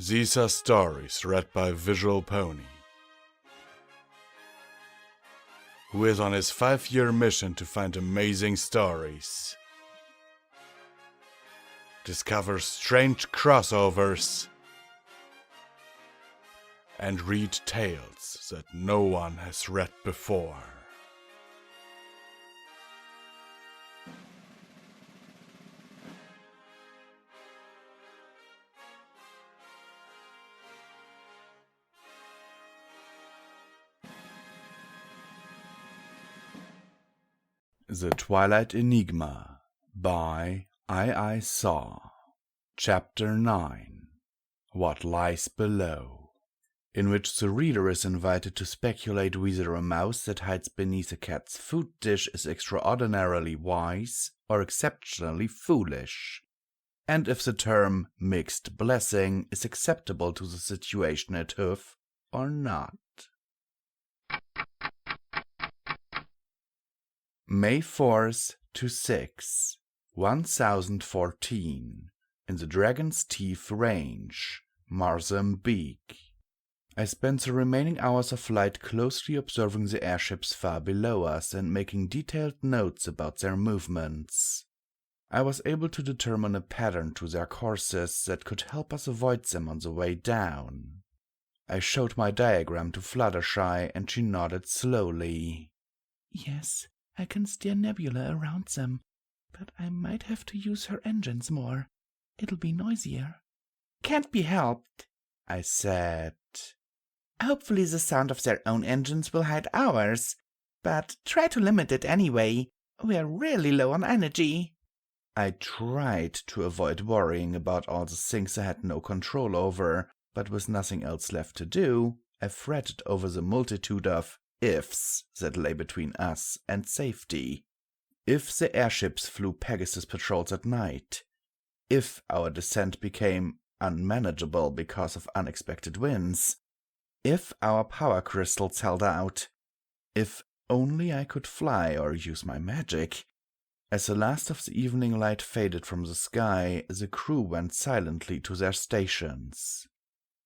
These are stories read by visualbrony, who is on his 5-year mission to find amazing stories, discover strange crossovers, and read tales that no one has read before. The Twilight Enigma by iisaw. Chapter 9. What Lies Below, in which the reader is invited to speculate whether a mouse that hides beneath a cat's food dish is extraordinarily wise or exceptionally foolish, and if the term mixed blessing is acceptable to the situation at hoof or not. May 4th to 6, 1014, in the Dragon's Teeth Range, Mozambique. I spent the remaining hours of flight closely observing the airships far below us and making detailed notes about their movements. I was able to determine a pattern to their courses that could help us avoid them on the way down. I showed my diagram to Fluttershy and she nodded slowly. Yes, I can steer Nebula around them, but I might have to use her engines more. It'll be noisier. Can't be helped, I said. Hopefully the sound of their own engines will hide ours, but try to limit it anyway. We're really low on energy. I tried to avoid worrying about all the things I had no control over, but with nothing else left to do, I fretted over the multitude of ifs that lay between us and safety. If the airships flew Pegasus patrols at night, if our descent became unmanageable because of unexpected winds, if our power crystals held out, if only I could fly or use my magic. As the last of the evening light faded from the sky, the crew went silently to their stations.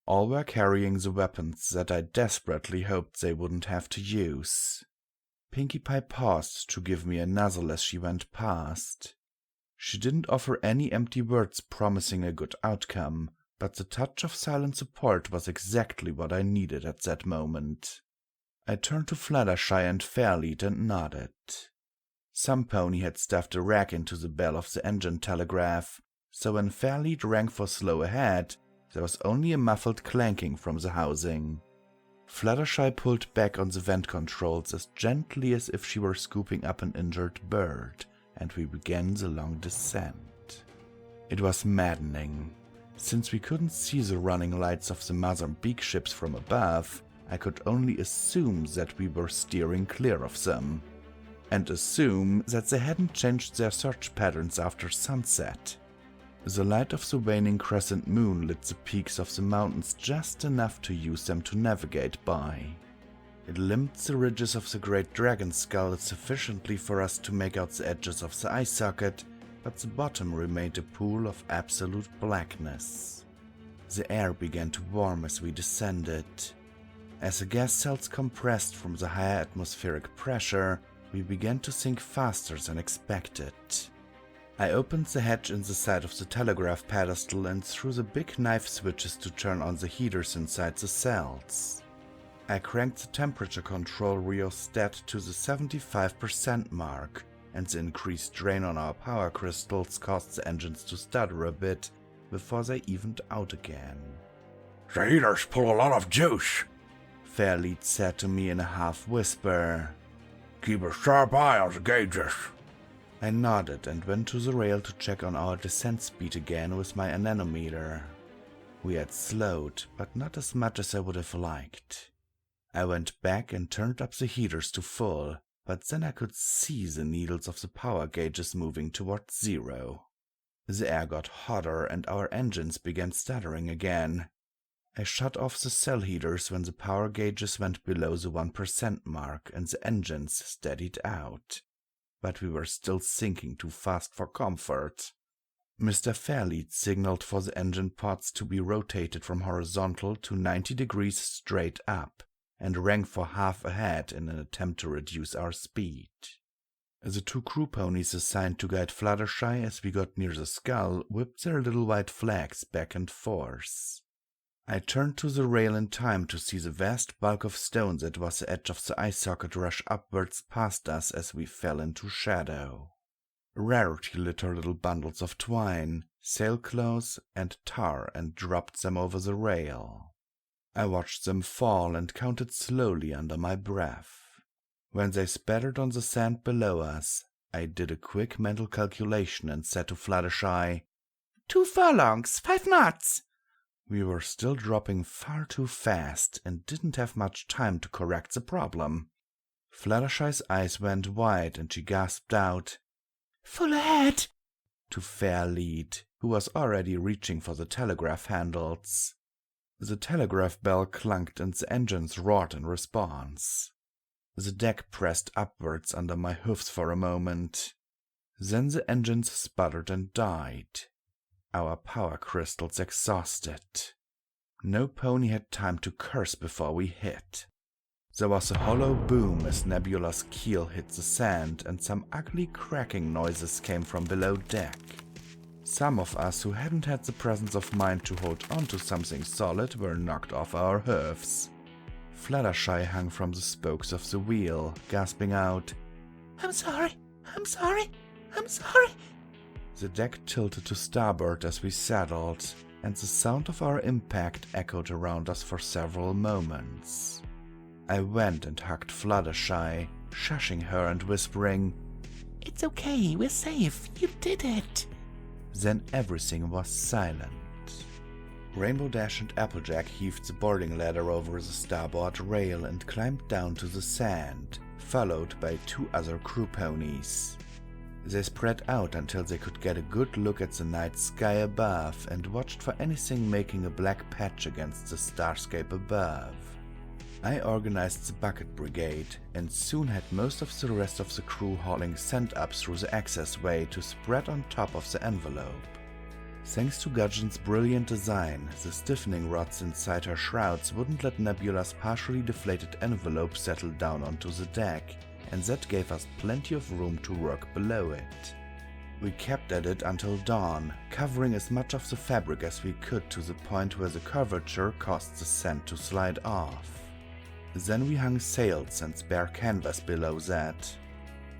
All were carrying the weapons that I desperately hoped they wouldn't have to use. Pinkie Pie paused to give me a nuzzle as she went past. She didn't offer any empty words promising a good outcome, but the touch of silent support was exactly what I needed at that moment. I turned to Fluttershy and Fairlead and nodded. Some pony had stuffed a rag into the bell of the engine telegraph, so when Fairlead rang for slow ahead, there was only a muffled clanking from the housing. Fluttershy pulled back on the vent controls as gently as if she were scooping up an injured bird, and we began the long descent. It was maddening. Since we couldn't see the running lights of the Mozambique ships from above, I could only assume that we were steering clear of them, and assume that they hadn't changed their search patterns after sunset. The light of the waning crescent moon lit the peaks of the mountains just enough to use them to navigate by. It limbed the ridges of the great dragon skull sufficiently for us to make out the edges of the eye socket, but the bottom remained a pool of absolute blackness. The air began to warm as we descended. As the gas cells compressed from the higher atmospheric pressure, we began to sink faster than expected. I opened the hatch in the side of the telegraph pedestal and threw the big knife switches to turn on the heaters inside the cells. I cranked the temperature control rheostat to the 75% mark, and the increased drain on our power crystals caused the engines to stutter a bit before they evened out again. "The heaters pull a lot of juice," Fairlead said to me in a half-whisper. "Keep a sharp eye on the gauges." I nodded and went to the rail to check on our descent speed again with my anemometer. We had slowed, but not as much as I would have liked. I went back and turned up the heaters to full, but then I could see the needles of the power gauges moving towards zero. The air got hotter and our engines began stuttering again. I shut off the cell heaters when the power gauges went below the 1% mark and the engines steadied out. But we were still sinking too fast for comfort. Mr. Fairlead signaled for the engine pods to be rotated from horizontal to 90 degrees straight up, and rang for half ahead in an attempt to reduce our speed. The 2 crew ponies assigned to guide Fluttershy as we got near the skull whipped their little white flags back and forth. I turned to the rail in time to see the vast bulk of stone that was the edge of the eye socket rush upwards past us as we fell into shadow. Rarity lit her little bundles of twine, sailcloths, and tar and dropped them over the rail. I watched them fall and counted slowly under my breath. When they spattered on the sand below us, I did a quick mental calculation and said to Fluttershy, 2 furlongs, 5 knots. We were still dropping far too fast and didn't have much time to correct the problem. Fluttershy's eyes went wide and she gasped out, Full ahead, to Fairlead, who was already reaching for the telegraph handles. The telegraph bell clunked and the engines roared in response. The deck pressed upwards under my hoofs for a moment. Then the engines sputtered and died. Our power crystals exhausted. No pony had time to curse before we hit. There was a hollow boom as Nebula's keel hit the sand, and some ugly cracking noises came from below deck. Some of us who hadn't had the presence of mind to hold on to something solid were knocked off our hoofs. Fluttershy hung from the spokes of the wheel, gasping out, I'm sorry, I'm sorry, I'm sorry. The deck tilted to starboard as we saddled, and the sound of our impact echoed around us for several moments. I went and hugged Fluttershy, shushing her and whispering, It's okay, we're safe, you did it. Then everything was silent. Rainbow Dash and Applejack heaved the boarding ladder over the starboard rail and climbed down to the sand, followed by 2 other crew ponies. They spread out until they could get a good look at the night sky above and watched for anything making a black patch against the starscape above. I organized the bucket brigade and soon had most of the rest of the crew hauling sand up through the accessway to spread on top of the envelope. Thanks to Gudgeon's brilliant design, the stiffening rods inside her shrouds wouldn't let Nebula's partially deflated envelope settle down onto the deck, and that gave us plenty of room to work below it. We kept at it until dawn, covering as much of the fabric as we could to the point where the curvature caused the sand to slide off. Then we hung sails and spare canvas below that.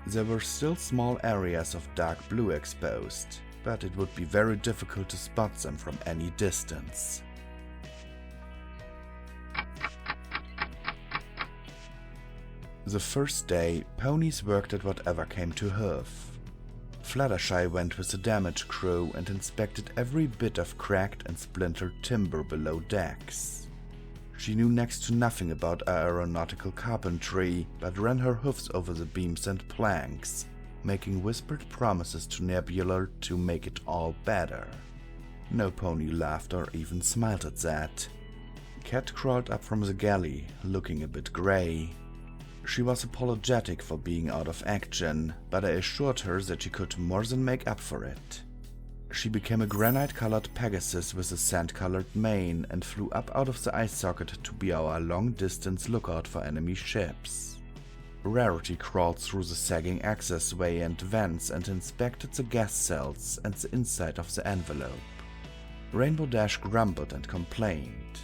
There were still small areas of dark blue exposed, but it would be very difficult to spot them from any distance. The first day, ponies worked at whatever came to hoof. Fluttershy went with the damage crew and inspected every bit of cracked and splintered timber below decks. She knew next to nothing about aeronautical carpentry, but ran her hoofs over the beams and planks, making whispered promises to Nebula to make it all better. No pony laughed or even smiled at that. Cat crawled up from the galley, looking a bit grey. She was apologetic for being out of action, but I assured her that she could more than make up for it. She became a granite-colored Pegasus with a sand-colored mane and flew up out of the eye socket to be our long-distance lookout for enemy ships. Rarity crawled through the sagging accessway and vents and inspected the gas cells and the inside of the envelope. Rainbow Dash grumbled and complained.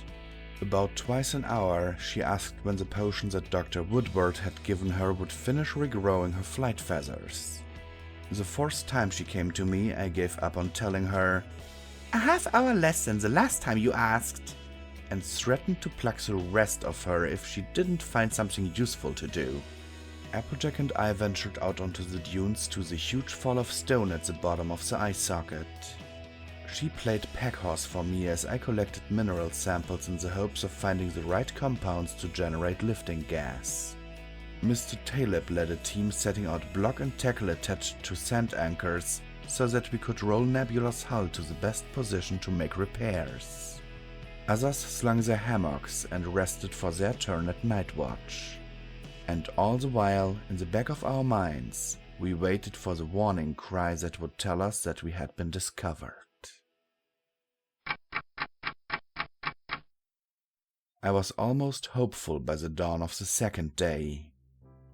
About twice an hour, she asked when the potion that Dr. Woodward had given her would finish regrowing her flight feathers. The 4th time she came to me, I gave up on telling her, A half-hour less than the last time you asked, and threatened to pluck the rest of her if she didn't find something useful to do. Applejack and I ventured out onto the dunes to the huge fall of stone at the bottom of the eye socket. She played packhorse for me as I collected mineral samples in the hopes of finding the right compounds to generate lifting gas. Mr. Taleb led a team setting out block and tackle attached to sand anchors so that we could roll Nebula's hull to the best position to make repairs. Others slung their hammocks and rested for their turn at night watch. And all the while, in the back of our minds, We waited for the warning cry that would tell us that we had been discovered. I was almost hopeful by the dawn of the second day.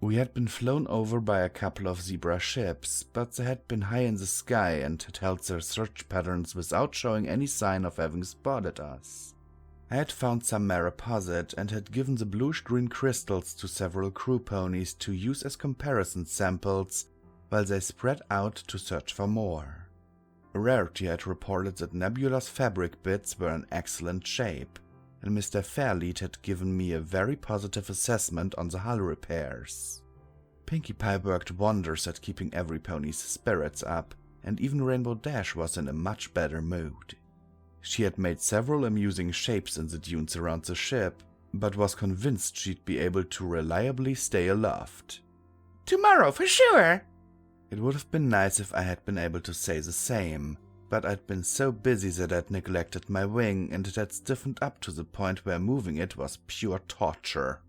We had been flown over by a couple of zebra ships, but they had been high in the sky and had held their search patterns without showing any sign of having spotted us. I had found some mariposit and had given the bluish-green crystals to several crew ponies to use as comparison samples while they spread out to search for more. Rarity had reported that Nebula's fabric bits were in excellent shape, and Mr. Fairlead had given me a very positive assessment on the hull repairs. Pinkie Pie worked wonders at keeping every pony's spirits up, and even Rainbow Dash was in a much better mood. She had made several amusing shapes in the dunes around the ship, but was convinced she'd be able to reliably stay aloft. Tomorrow, for sure! It would have been nice if I had been able to say the same, but I'd been so busy that I'd neglected my wing and it had stiffened up to the point where moving it was pure torture.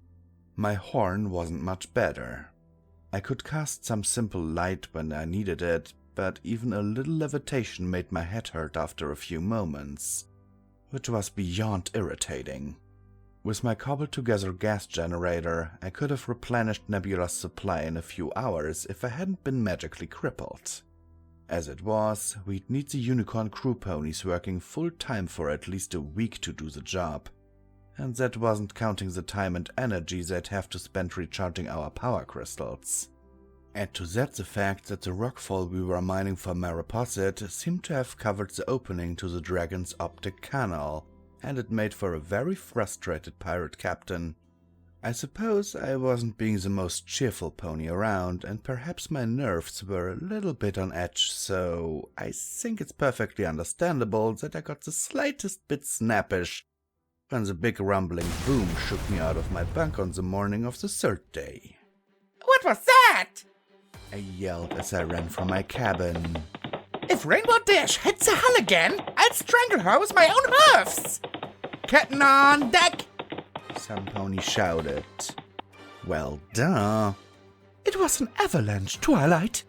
My horn wasn't much better. I could cast some simple light when I needed it, but even a little levitation made my head hurt after a few moments, which was beyond irritating. With my cobbled-together gas generator, I could have replenished Nebula's supply in a few hours if I hadn't been magically crippled. As it was, we'd need the unicorn crew ponies working full-time for at least a week to do the job, and that wasn't counting the time and energy they'd have to spend recharging our power crystals. Add to that the fact that the rockfall we were mining for mariposit seemed to have covered the opening to the dragon's optic canal, and it made for a very frustrated pirate captain. I suppose I wasn't being the most cheerful pony around, and perhaps my nerves were a little bit on edge, so I think it's perfectly understandable that I got the slightest bit snappish when the big rumbling boom shook me out of my bunk on the morning of the third day. What was that? I yelled as I ran from my cabin. If Rainbow Dash hits the hull again, I'll strangle her with my own hoofs! Captain on deck! Some pony shouted. Well, duh. It was an avalanche, Twilight,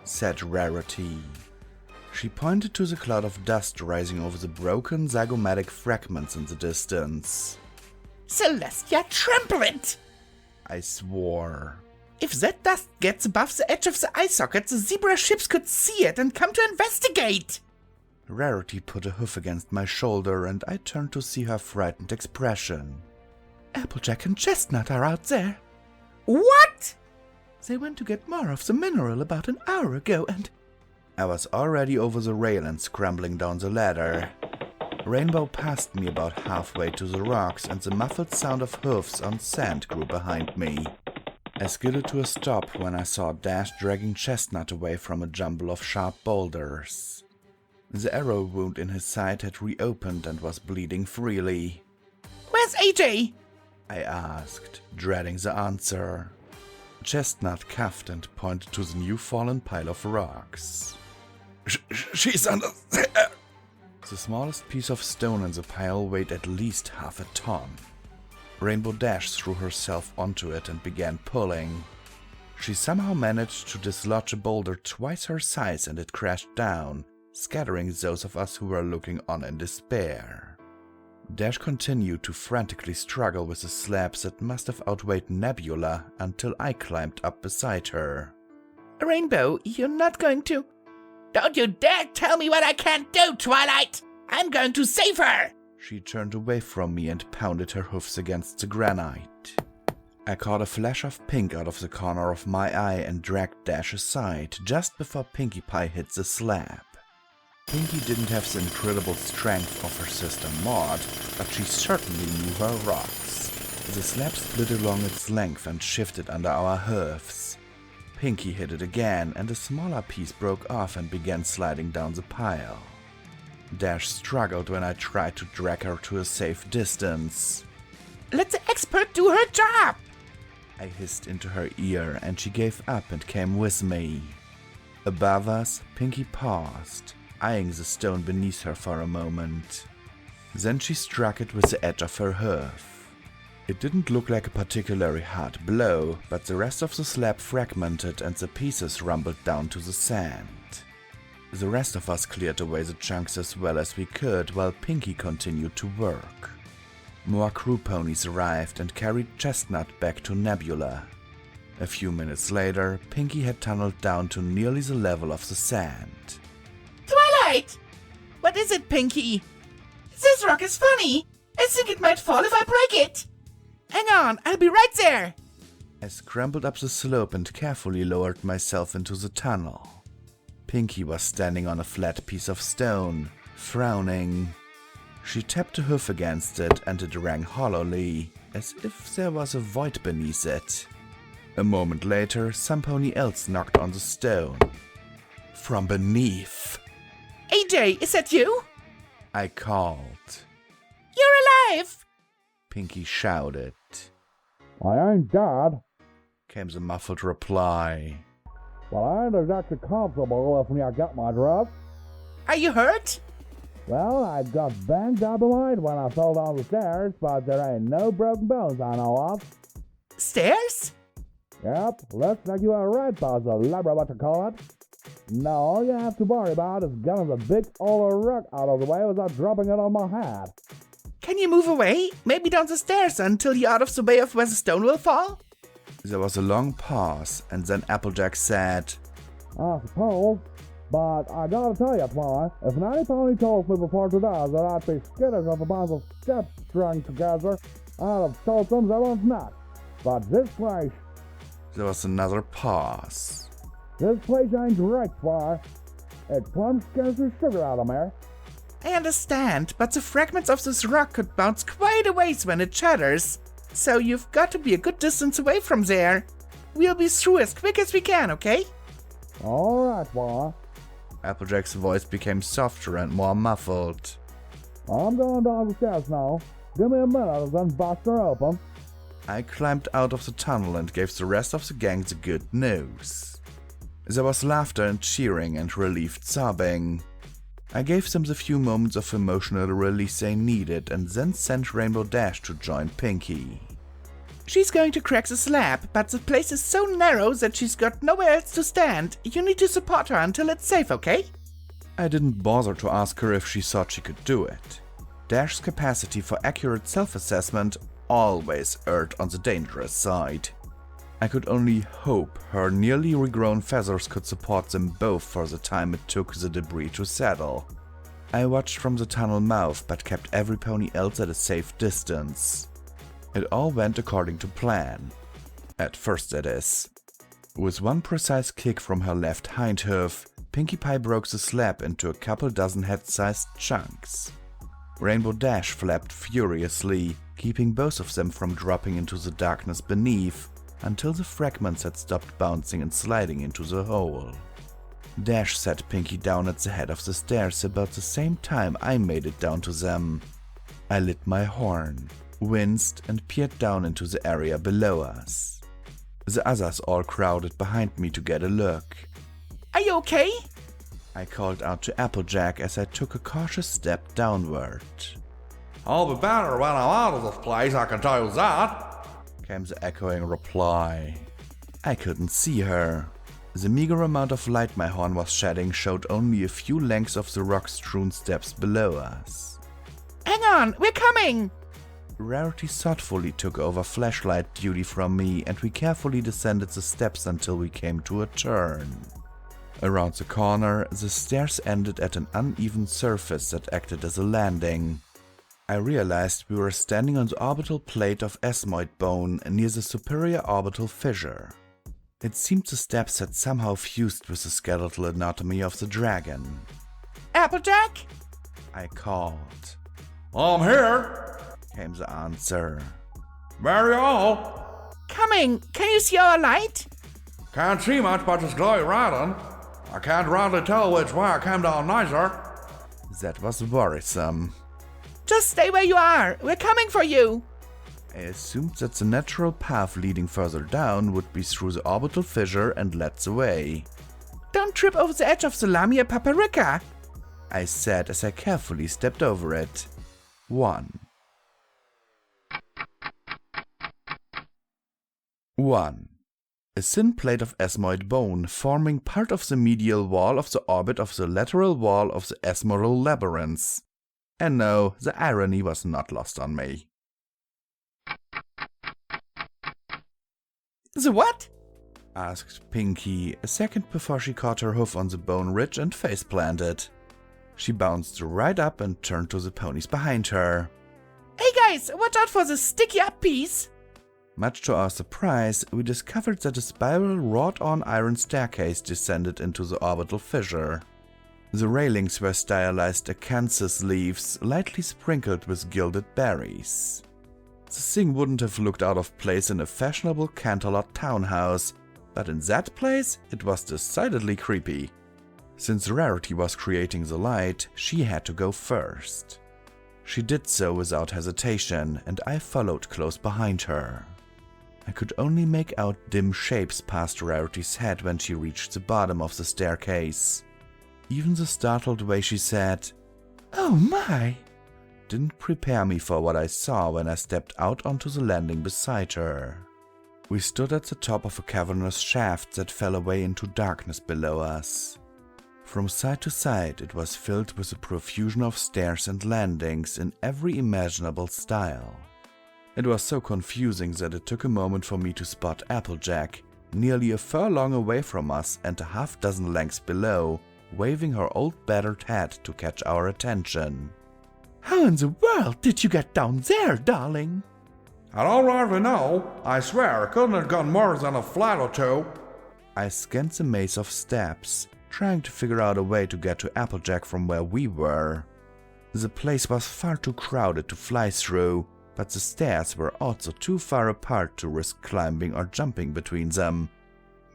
said Rarity. She pointed to the cloud of dust rising over the broken zygomatic fragments in the distance. Celestia, trample it! I swore. If that dust gets above the edge of the eye socket, the zebra ships could see it and come to investigate! Rarity put a hoof against my shoulder, and I turned to see her frightened expression. Applejack and Chestnut are out there. What? They went to get more of the mineral about an hour ago, and... I was already over the rail and scrambling down the ladder. Rainbow passed me about halfway to the rocks, and the muffled sound of hoofs on sand grew behind me. I skidded to a stop when I saw Dash dragging Chestnut away from a jumble of sharp boulders. The arrow wound in his side had reopened and was bleeding freely. Where's AJ? I asked, dreading the answer. Chestnut coughed and pointed to the new fallen pile of rocks. She's under there. The smallest piece of stone in the pile weighed at least half a ton. Rainbow Dash threw herself onto it and began pulling. She somehow managed to dislodge a boulder twice her size, and it crashed down, scattering those of us who were looking on in despair. Dash continued to frantically struggle with the slabs that must have outweighed Nebula until I climbed up beside her. Rainbow, you're not going to... Don't you dare tell me what I can't do, Twilight! I'm going to save her! She turned away from me and pounded her hoofs against the granite. I caught a flash of pink out of the corner of my eye and dragged Dash aside just before Pinkie Pie hit the slab. Pinkie didn't have the incredible strength of her sister Maud, but she certainly knew her rocks. The slab split along its length and shifted under our hoofs. Pinkie hit it again, and a smaller piece broke off and began sliding down the pile. Dash struggled when I tried to drag her to a safe distance. Let the expert do her job! I hissed into her ear, and she gave up and came with me. Above us, Pinkie paused, eyeing the stone beneath her for a moment. Then she struck it with the edge of her hoof. It didn't look like a particularly hard blow, but the rest of the slab fragmented and the pieces rumbled down to the sand. The rest of us cleared away the chunks as well as we could while Pinky continued to work. More crew ponies arrived and carried Chestnut back to Nebula. A few minutes later, Pinky had tunneled down to nearly the level of the sand. Twilight! What is it, Pinky? This rock is funny. I think it might fall if I break it. Hang on, I'll be right there. I scrambled up the slope and carefully lowered myself into the tunnel. Pinky was standing on a flat piece of stone, frowning. She tapped a hoof against it and it rang hollowly, as if there was a void beneath it. A moment later, some pony else knocked on the stone. From beneath. AJ, is that you? I called. You're alive! Pinky shouted. I ain't dead, Came the muffled reply. but I ain't exactly comfortable if you get my drift. Are you hurt? Well, I got banged up a mite when I fell down the stairs, but there ain't no broken bones I know of. Stairs? Yep, looks like you are right, puzzle, what you call it. Now all you have to worry about is getting the big old rock out of the way without dropping it on my head. Can you move away? Maybe down the stairs until you're out of the way of where the stone will fall? There was a long pause, and then Applejack said, I suppose, but I gotta tell you, Twilight, if any pony told me before today that I'd be skittish of a bunch of steps strung together, I'd have told them they was not. But this place There was another pause. ain't right, Twilight. It plumb scares the sugar out of me. I understand, but the fragments of this rock could bounce quite a ways when it shatters. So you've got to be a good distance away from there. We'll be through as quick as we can, okay? Alright, Twilight. Applejack's voice became softer and more muffled. I'm going down the stairs now. Give me a minute and then bust her open. I climbed out of the tunnel and gave the rest of the gang the good news. There was laughter and cheering and relieved sobbing. I gave them the few moments of emotional release they needed and then sent Rainbow Dash to join Pinky. She's going to crack the slab, but the place is so narrow that she's got nowhere else to stand. You need to support her until it's safe, okay? I didn't bother to ask her if she thought she could do it. Dash's capacity for accurate self-assessment always erred on the dangerous side. I could only hope her nearly regrown feathers could support them both for the time it took the debris to settle. I watched from the tunnel mouth but kept every pony else at a safe distance. It all went according to plan. At first, that is. With one precise kick from her left hind hoof, Pinkie Pie broke the slab into a couple dozen head-sized chunks. Rainbow Dash flapped furiously, keeping both of them from dropping into the darkness beneath, until the fragments had stopped bouncing and sliding into the hole. Dash set Pinkie down at the head of the stairs about the same time I made it down to them. I lit my horn, winced and peered down into the area below us. The others all crowded behind me to get a look. Are you okay? I called out to Applejack as I took a cautious step downward. I'll be better when I'm out of this place, I can tell you that. Came the echoing reply. I couldn't see her. The meager amount of light my horn was shedding showed only a few lengths of the rock-strewn steps below us. Hang on, we're coming! Rarity thoughtfully took over flashlight duty from me, and we carefully descended the steps until we came to a turn. Around the corner, the stairs ended at an uneven surface that acted as a landing. I realized we were standing on the orbital plate of ethmoid bone near the superior orbital fissure. It seemed the steps had somehow fused with the skeletal anatomy of the dragon. Applejack? I called. I'm here. Came the answer. Where are you all? Coming! Can you see our light? Can't see much but it's glowy riding. I can't rightly tell which way I came down nicer. That was worrisome. Just stay where you are. We're coming for you. I assumed that the natural path leading further down would be through the orbital fissure and led the way. Don't trip over the edge of the Lamia Paparica, I said as I carefully stepped over it. 1. 1. A thin plate of ethmoid bone forming part of the medial wall of the orbit of the lateral wall of the ethmoral labyrinth. And no, the irony was not lost on me. The what? Asked Pinky a second before she caught her hoof on the bone ridge and face-planted. She bounced right up and turned to the ponies behind her. Hey guys, watch out for the sticky up piece! Much to our surprise, we discovered that a spiral wrought-on iron staircase descended into the orbital fissure. The railings were stylized acanthus leaves, lightly sprinkled with gilded berries. The thing wouldn't have looked out of place in a fashionable Canterlot townhouse, but in that place it was decidedly creepy. Since Rarity was creating the light, she had to go first. She did so without hesitation, and I followed close behind her. I could only make out dim shapes past Rarity's head when she reached the bottom of the staircase. Even the startled way she said, "Oh my!" didn't prepare me for what I saw when I stepped out onto the landing beside her. We stood at the top of a cavernous shaft that fell away into darkness below us. From side to side it was filled with a profusion of stairs and landings in every imaginable style. It was so confusing that it took a moment for me to spot Applejack, nearly a furlong away from us and a half-dozen lengths below, waving her old battered head to catch our attention. How in the world did you get down there, darling? I don't rightly know. I swear it couldn't have gone more than a flight or two. I scanned the maze of steps, trying to figure out a way to get to Applejack from where we were. The place was far too crowded to fly through, but the stairs were also too far apart to risk climbing or jumping between them.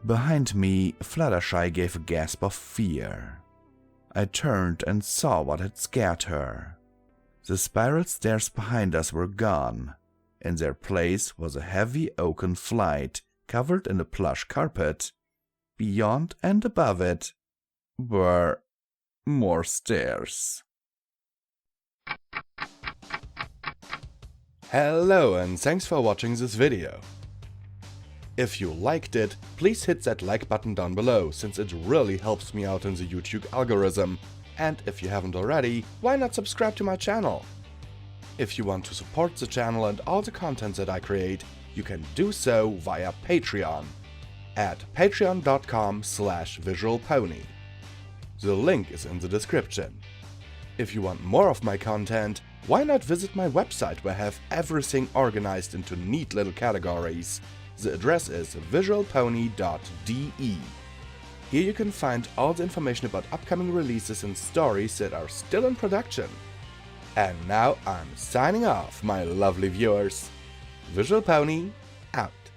Behind me, Fluttershy gave a gasp of fear. I turned and saw what had scared her. The spiral stairs behind us were gone. In their place was a heavy oaken flight covered in a plush carpet. Beyond and above it were more stairs. Hello and thanks for watching this video. If you liked it, please hit that like button down below, since it really helps me out in the YouTube algorithm. And if you haven't already, why not subscribe to my channel? If you want to support the channel and all the content that I create, you can do so via Patreon at patreon.com/visualpony. The link is in the description. If you want more of my content, why not visit my website where I have everything organized into neat little categories. The address is visualpony.de. Here you can find all the information about upcoming releases and stories that are still in production. And now I'm signing off, my lovely viewers. Visual Pony, out.